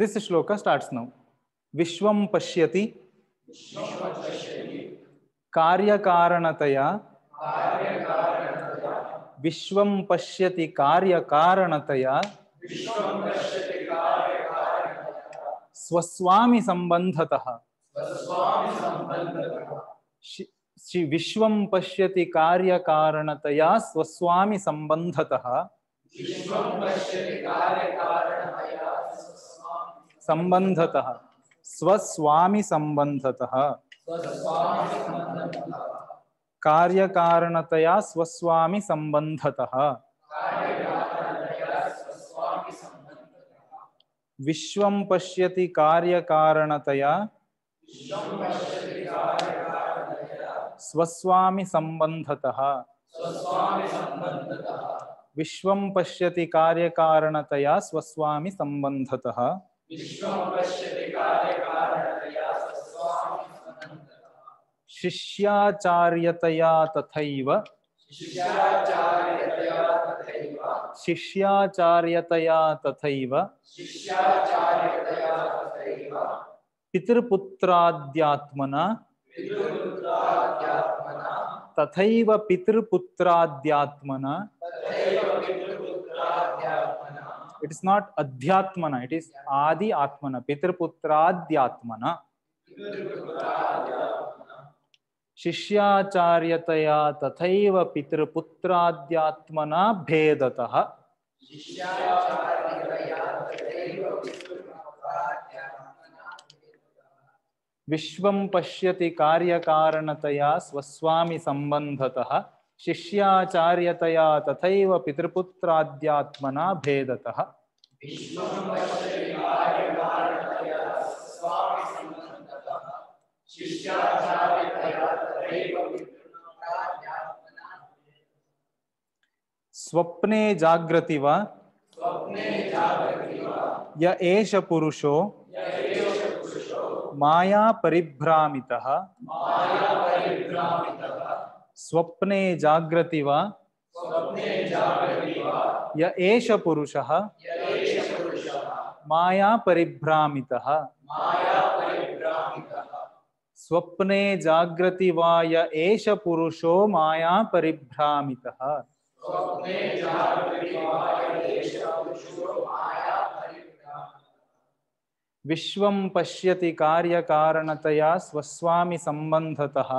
This shloka starts now. Vishwam pashyati कार्यकारणतया विश्वं पश्यति कार्यकारणतया स्वस्वामि संबंधतः विश्वं पश्यति कार्यकारणतया स्वस्वामि संबंधतः संबंधतः स्वस्वामि संबंधतः कार्यकारणतया स्वस्वामि संबंधतः विश्वं पश्यति कार्यकारणतया स्वस्वामि संबंधतः विश्वं पश्यति कार्यकारणतया स्वस्वामि संबंधतः शिष्याचार्यतया तथैव शिष्याचार्यतया तथैव पितृपुत्राद्यात्मना तथैव पितृपुत्राद्यात्मना it is not adhyatmana, it is adi atmana, pitrputradyatmana शिष्याचार्यतया तथैव पितृपुत्राद्यात्मना भेदतः विश्वं पश्यति कार्यकारणतया स्वस्वामि संबंधतः शिष्याचार्यतया तथैव पितृपुत्राद्यात्मना भेदतः स्वप्ने जागृति वा य एष पुरुषो माया परिभ्रामितः स्वप्ने जागृति वा य एष पुरुषः माया परिभ्रामितः स्वप्ने जागृति वा य एष पुरुषो माया परिभ्रामितः विश्वं पश्यति कार्यकारणतया स्वस्वामि संबंधतः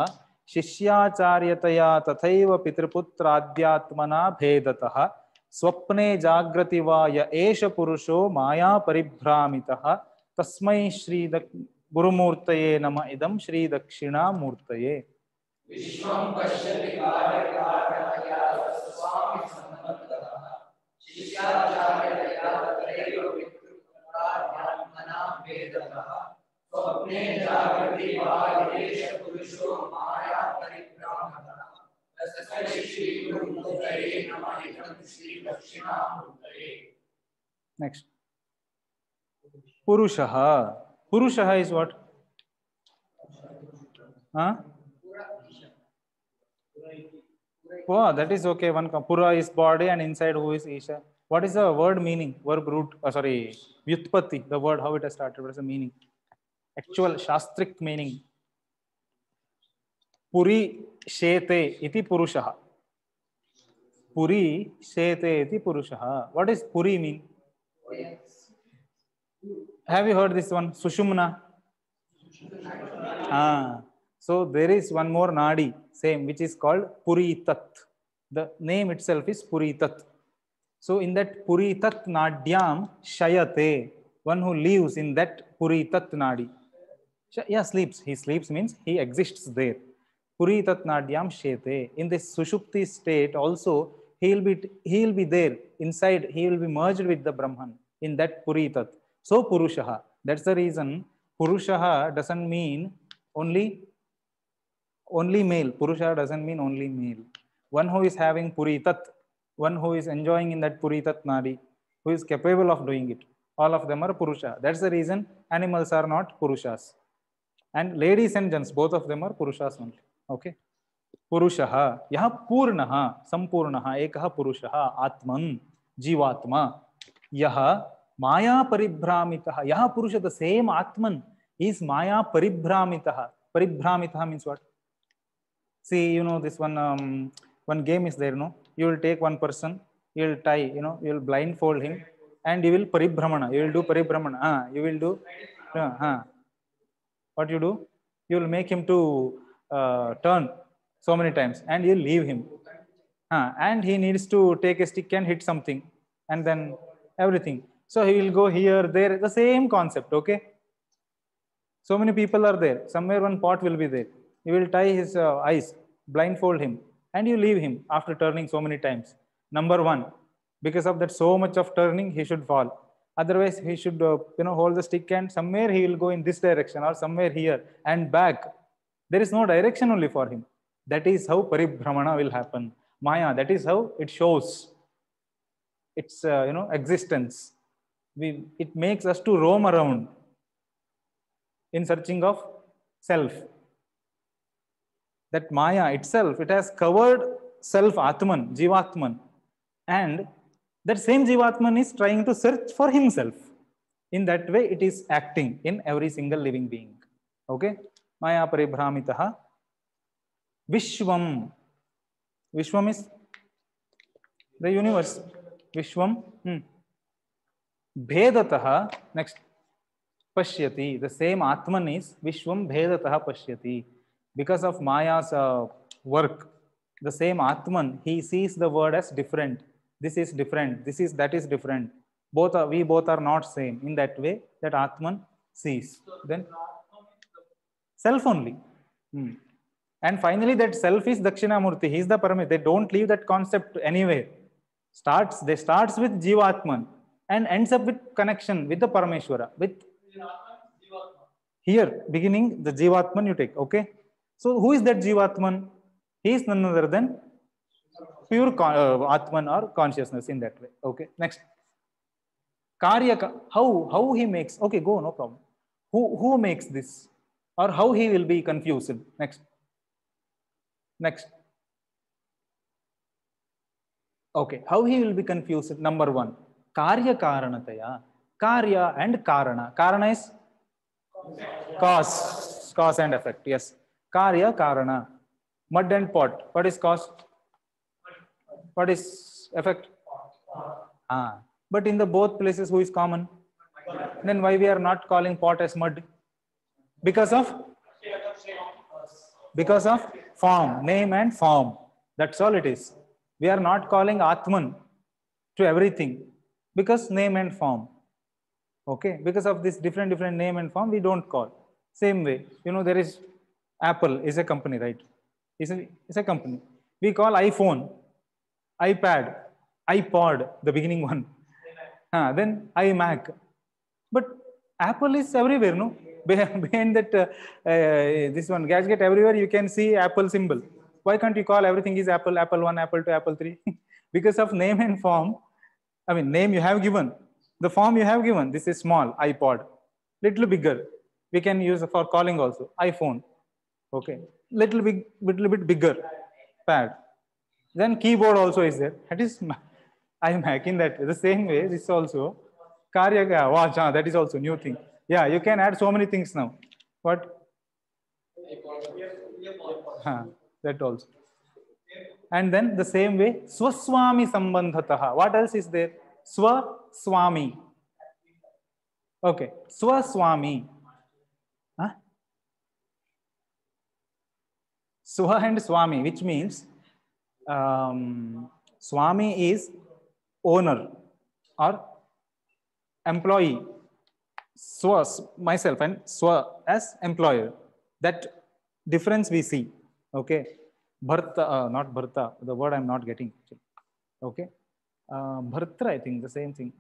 शिष्याचार्यतया तथैव पितृपुत्राद्यात्मना भेदतः स्वप्ने जागृति वा य एष पुरुषो माया परिभ्रामितः तस्मै श्री गुरुमूर्तये नमः इदं श्री दक्षिणामूर्तये विश्वं पश्यति कार्यकारणतया स्वस्वामि संबंधतः शिष्याचार्यतया तथैव पितृपुत्राद्यात्मना भेदतः स्वप्ने जागृति वा य एष पुरुषो माया परिभ्रामितः तस्मै श्री गुरुमूर्तये नमः इदं श्री दक्षिणामूर्तये. Next. Purushah. Purushah is what? Huh? Oh, that is okay. One Pura is body and inside who is Isha. What is the word meaning? Verb root, sorry, Vyutpatti, the word, how it has started, what is the meaning? Actual Shastric meaning. Puri Shete iti Purushaha. Puri Shete iti Purushaha. What does Puri mean? Have you heard this one? Sushumna. So there is one more Nadi, same, which is called Puritat. The name itself is Puritat. So in that Puritat Nadyam Shayate, one who lives in that Puritat Nadi. Yeah, sleeps. He sleeps means he exists there. Puritat Nadyam Shete. In this Sushupti state also, he will be there inside. He will be merged with the Brahman in that Puritat. So Purushaha. That's the reason Purushaha doesn't mean only male. Purusha doesn't mean only male. One who is having Puritat, one who is enjoying in that Puritat Nadi, who is capable of doing it. All of them are Purusha. That's the reason animals are not Purushas. And ladies and gents, both of them are Purushas only. Okay. Purushaha. Yaha Purnaha, Sampurnaha, Ekaha Purushaha, Atman, Jivatma. Yaha, Maya paribhramitaha. Yaha Purusha, the same Atman, is Maya paribhramitaha. Paribhramitaha means what? See, you know, this one game is there, no? You will take one person, you will tie, you know, you will blindfold him, and you will paribhramana. You will do paribhramana. You will do, what you do? You will make him to turn so many times, and you will leave him. And he needs to take a stick and hit something, and then everything. So he will go here, there, the same concept, okay? So many people are there. Somewhere one pot will be there. You will tie his eyes, blindfold him, and you leave him after turning so many times. Number one, because of that so much of turning, he should fall. Otherwise, he should hold the stick, and somewhere he will go in this direction or somewhere here and back. There is no direction only for him. That is how paribhramana will happen. Maya, that is how it shows its existence. It makes us to roam around in searching of self. That Maya itself, it has covered self, Atman, Jivatman, and that same Jivatman is trying to search for himself. In that way, it is acting in every single living being. Okay? Maya paribhramitaha. Vishwam. Vishwam is the universe. Vishwam. Bhedataha. Next. Pashyati. The same Atman is Vishwam Bhedataha Pashyati. Because of Maya's work, the same Atman, he sees the world as different. This is different. This is, that is different. We both are not same. In that way, that Atman sees. Then self only. And finally, that self is Dakshinamurti. He is the Paramit. They don't leave that concept anywhere. They starts with Jivatman and ends up with connection with the Parameshwara. With here, beginning the Jivatman you take. Okay. So who is that Jivatman? He is none other than pure Atman or consciousness in that way. Okay. Next. Karya, how he makes. Okay, go, no problem. Who makes this? Or how he will be confused. Next. Next. Okay, how he will be confused? Number one, Karya Karanataya. Karya and Karana. Karana is cause and effect. Yes. Karya Karana. Mud and pot. What is cause? What is effect? But in the both places, who is common? Then why we are not calling pot as mud? Because of form, name and form. That's all it is. We are not calling Atman to everything because name and form. Okay, because of this different name and form, we don't call. Same way, there is Apple is a company, right? It's a company. We call iPhone, iPad, iPod, the beginning one. Then iMac. But Apple is everywhere, no? Behind that, this one gadget everywhere, you can see Apple symbol. Why can't you call everything is Apple, Apple 1, Apple 2, Apple 3? Because of name and form. I mean, name you have given, the form you have given. This is small, iPod, little bigger. We can use for calling also, iPhone. Okay, little bit bigger, pad. Then keyboard also is there. That is iMac in that way. The same way, this also. Karya watch, that is also new thing. Yeah, you can add so many things now. What? That also. And then the same way, Swaswami Sambandhataha. What else is there? Swaswami. Okay, Swaswami. Swa and Swami, which means Swami is owner or employee. Swa, myself, and Swa as employer. That difference we see. Okay. Bharta, not Bharta, the word I'm not getting. Okay. Bhartra, I think the same thing.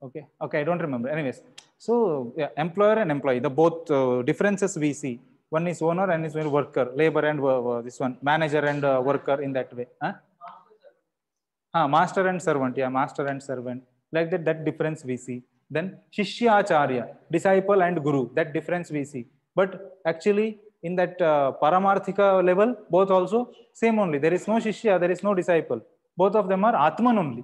Okay. Okay, I don't remember. Anyways, so yeah, employer and employee, the both differences we see. One is owner and is worker, labor and this one, manager and worker in that way. Master and servant, yeah, master and servant. Like that difference we see. Then Shishya Acharya, disciple and guru, that difference we see. But actually, in that Paramarthika level, both also same only. There is no Shishya, there is no disciple. Both of them are Atman only.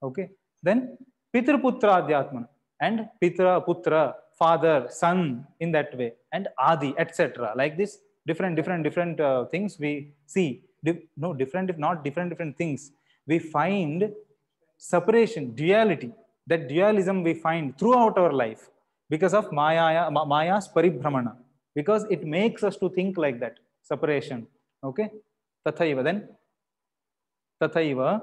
Okay. Then Pitraputra Adhyatman. and Pitra, Putra, father, son, in that way, and Adi, etc. Like this, different things we see. No, different, if not different things. We find separation, duality. That dualism we find throughout our life because of Maya's paribhramana. Because it makes us to think like that, separation. Okay? Tathaiva then. Tathaiva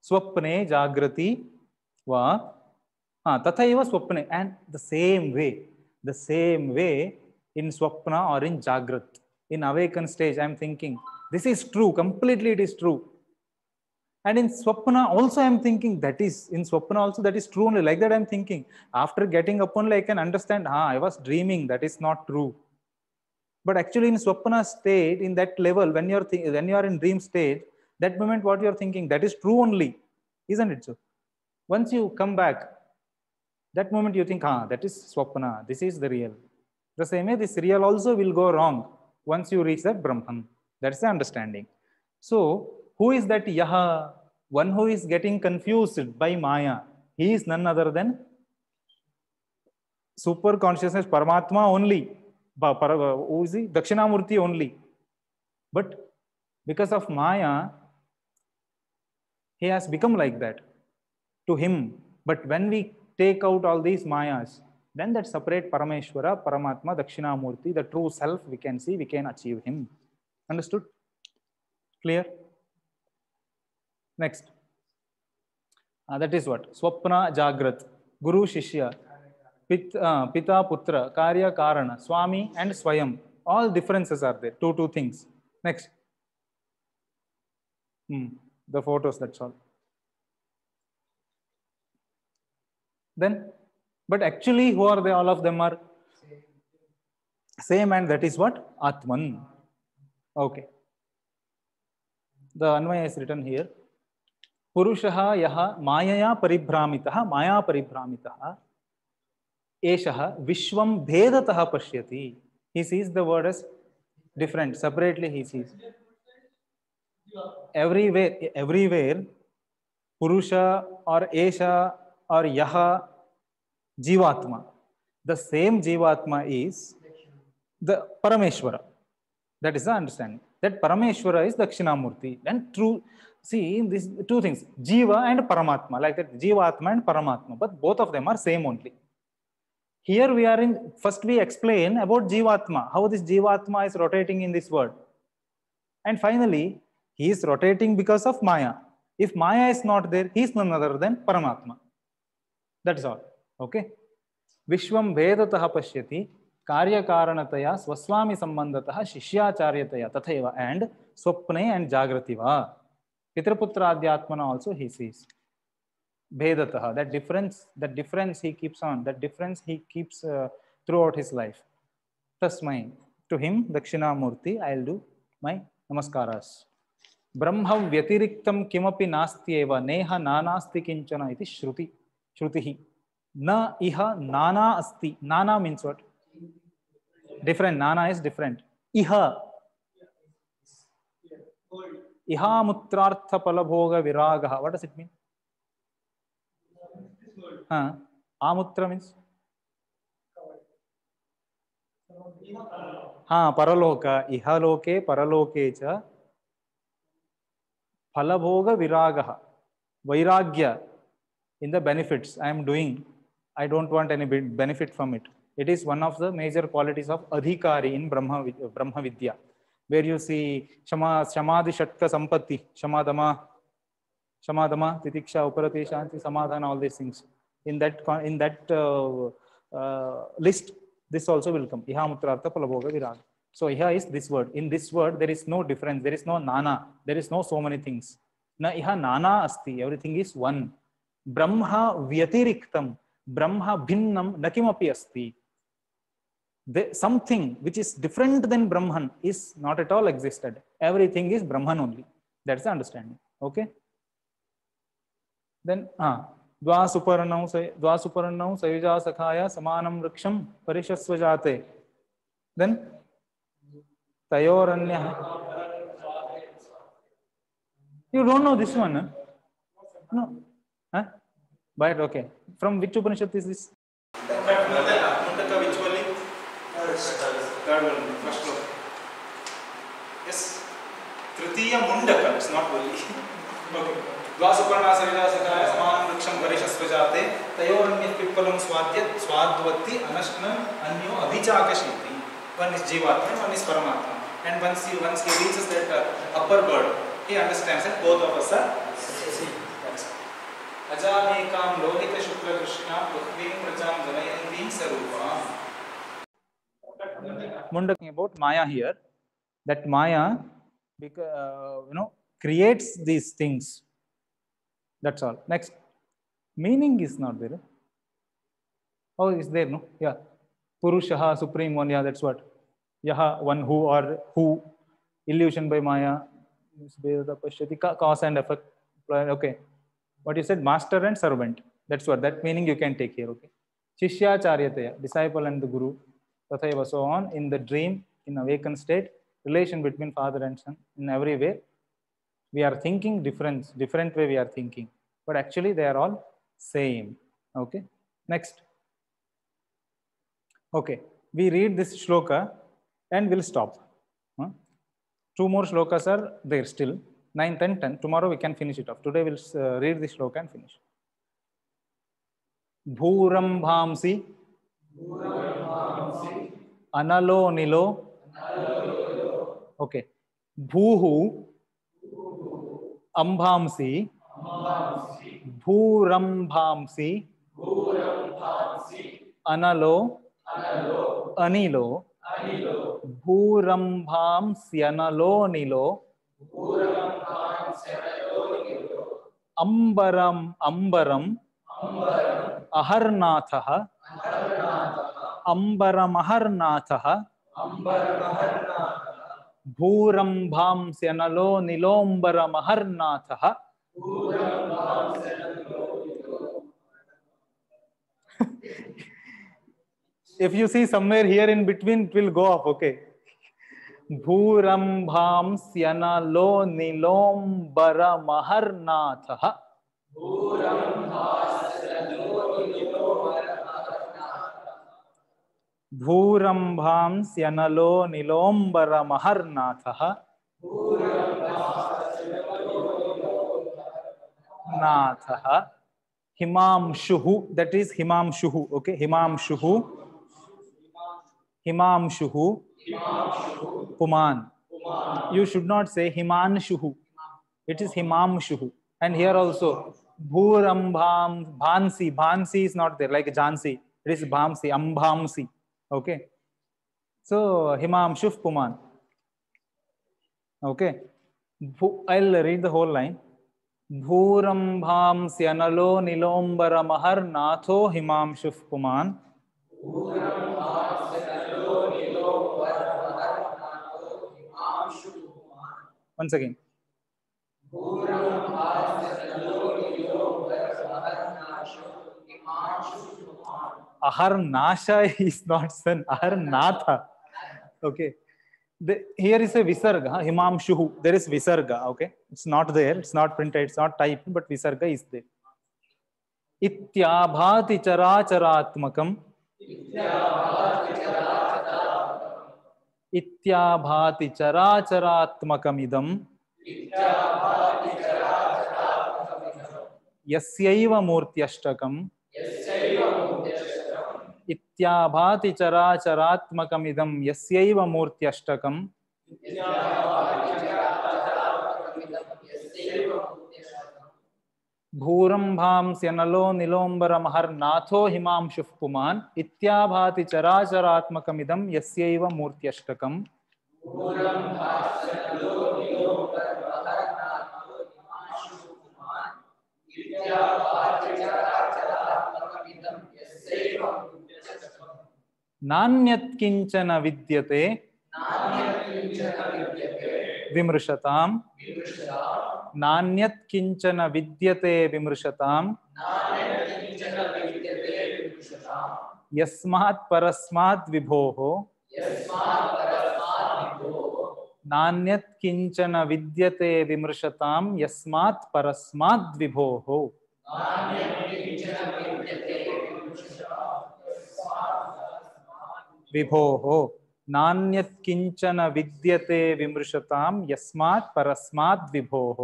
swapne jagrati va tathaiva swapne, and the same way in swapna or in jagrat, in awakened stage, I am thinking this is true, completely it is true. And in swapna also I am thinking that is, in swapna also that is true only, like that I am thinking. After getting up only I can understand, I was dreaming, that is not true. But actually in swapna state, in that level, when you are in dream state, that moment what you are thinking, that is true only, isn't it so? Once you come back, that moment you think, that is swapna, this is the real. The same way, this real also will go wrong once you reach that Brahman. That's the understanding. So, who is that Yaha? One who is getting confused by Maya. He is none other than super consciousness, Paramatma only. Who is he? Dakshinamurti only. But because of Maya, he has become like that to him. But when we take out all these Mayas, then that separate Parameshwara, Paramatma, Dakshinamurti, the true self, we can see, we can achieve him. Understood? Clear? Next. That is what? Swapna Jagrat, Guru Shishya, Pita Putra, Karya Karana, Swami and Swayam. All differences are there. Two things. Next. The photos, that's all. Then, but actually, who are they? All of them are same, and that is what? Atman. Okay. The Anvaya is written here. Purushaha yaha mayaya paribhramitaha eshaha vishwam bhedataha pashyati. He sees the word as different, separately he sees. Everywhere, Purusha or Esha or Yaha, Jivatma. The same Jivatma is the Parameshwara. That is the understanding. That Parameshwara is Dakshinamurti. And true, see, these two things, Jiva and Paramatma, like that, Jivatma and Paramatma, but both of them are same only. Here we are in, first we explain about Jivatma, how this Jivatma is rotating in this world. And finally, he is rotating because of Maya. If Maya is not there, he is none other than Paramatma. That is all. Okay. Vishwam Vedataha Pashyati, Karya Karanataya, Swaswami Sambandataha, Shishyacharyataya, Tathaiva, and Swapne and Jagrativa. Pitraputra Adhyatmana also he sees. Vedataha, that difference he keeps on, that difference he keeps throughout his life. Tasmai, to him, Dakshinamurti, I'll do my namaskaras. Brahma vyatiriktam kimapi nasti eva neha nanasti kinchana iti shrutihi. Na iha nana asti. Nana means what? Different. Nana is different. Iha. Iha mutrartha palabhoga viragaha. What does it mean? Amutra means? Paraloka. Iha loke paraloke cha. Phalabhoga viragaha. Vairagya. In the benefits I am doing, I don't want any benefit from it. It is one of the major qualities of adhikari in Brahma Vidya, where you see Shamadhi Shatka Sampatti, Shamadama, Titiksha, Uparati, Shanti, Samadhana, all these things. In that list, this also will come. Iha mutrartha palabhoga virag. So iha is this word. In this word, there is no difference. There is no nana. There is no so many things. Na iha nana asti. Everything is one. Brahma vyatiriktam. Brahma bhinnam nakimapi asti. Something which is different than Brahman is not at all existed. Everything is Brahman only. That's the understanding. Okay. Then, Dvasuparannau Sayuja Sakhaya Samanam Riksham Parishasvajate. Then, Tayoranya. You don't know this one? Huh? No. Huh? But okay. From which Upanishad is this? Mundaka which only? Third one, first one. Yes. Tritiya Mundaka, it's not only. Okay. Dvasuparna Saridasakaya Samanam Vriksham Varishasvajate Tayoranyat Pippalam Swadhyat Swadvati Anashnam Anyo Abhichakashiti. One is Jivatma, one is Paramatma. And once he reaches that upper bird, he understands that both of us are same. Ajamekam Lohita Shukla Krishna Putvim Prajam Janayantim Sarupa. Mundaka about Maya here. That Maya, creates these things. That's all. Next, meaning is not there. Oh, is there? No, yeah. Purushaha, supreme one. Yeah, that's what. Yaha, one who or who. Illusion by Maya. Cause and effect. Okay. What you said, master and servant. That's what. That meaning you can take here. Okay. Shishya charyataya, disciple and the guru. Tathaiva, so on. In the dream, in awakened state, relation between father and son. In every way, we are thinking different way we are thinking. But actually, they are all same. Okay. Next. Okay. We read this shloka and we'll stop. Two more shlokas are there still. 9th and 10th. Tomorrow we can finish it off. Today we'll read this shloka and finish. Bhuram bhamsi analo nilo. Okay. Bhuhu ambhamsi bhurambhamsi analo anilo bhurambhamsyanalo nilo ambaram aharnathah ambaramaharnathah bhurambhamsyanalo nilombaramaharnathah. If you see somewhere here in between, it will go up. Okay. Bhurambhamsyanalo nilombaramaharnathah. Bhurambhamsyanalo nilombaramaharnathah. Nathah. Himamshuhu, that is Himamshuhu. Okay, Himamshuhu Puman. You should not say Himanshuhu. It is Himamshuhu. And here also Bhurambham Bhansi. Bhansi is not there like Jhansi. It is Bhamsi, Ambhamsi. Okay. So Himamshuh Puman. Okay. I'll read the whole line. Bhurambhamsyanalo nilombaramaharnatho Himamshuh Puman. Once again. Aharnasha is not son. Aharnatha. Okay. Here is a visarga. Himamshuhu. There is visarga. Okay. It's not there. It's not printed. It's not typed. But visarga is there. Ityabhati characharatmakam. Ityabhati characharatmakam idam. Yasyaiva murtyashtakam. Ityabhati characharatmakam idam yasyaiva murtyashtakam. Bhurambhamsyanalo nilombaramaharnatho Himamshuh Puman. Ityabhati characharatmakam idam yasyaiva murtyashtakam. Nanyat kinchana vidyate vimrishatam. Nanyat kinchana vidyate vimrishatam. Yasmat parasmat vibhoho. Nanyat kinchana vidyate vimrishatam. Yasmat parasmat vibhoho. विभोः नान्यत् किंचन विद्यते विमृशतां यस्मात् परस्मात् विभोः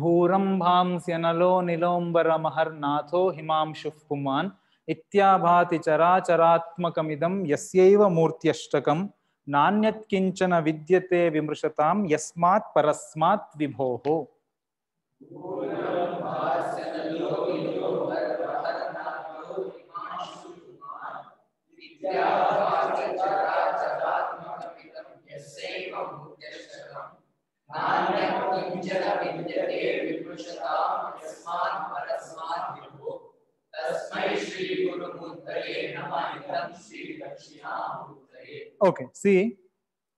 भूरंभांस्यनलो निलोम्बरमहर्नाथो हिमांशुः पुमान् इत्याभाति चराचरात्मकमिदं यस्यैव मूर्त्यष्टकं नान्यत् किंचन विद्यते विमृशतां यस्मात् परस्मात् विभोः Okay, see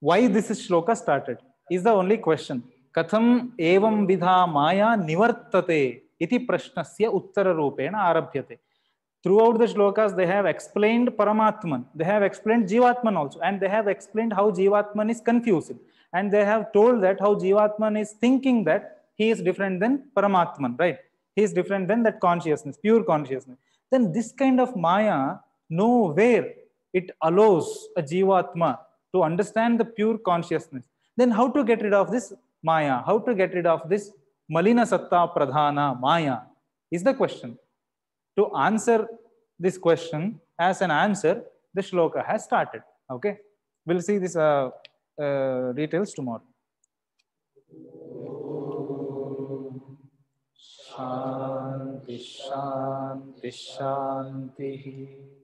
why this shloka started is the only question. Katham evam vidha maya nivartate iti prashnasya uttara rupena arabhyate. Throughout the shlokas, they have explained Paramatman, they have explained Jivatman also, and they have explained how Jivatman is confused. And they have told that how Jivatman is thinking that he is different than Paramatman, right? He is different than that consciousness, pure consciousness. Then this kind of Maya, nowhere it allows a Jivatma to understand the pure consciousness. Then how to get rid of this Maya? How to get rid of this Malina Satta Pradhana Maya is the question. To answer this question, as an answer, the shloka has started. Okay, we'll see this details tomorrow. Shanti, shanti, shanti.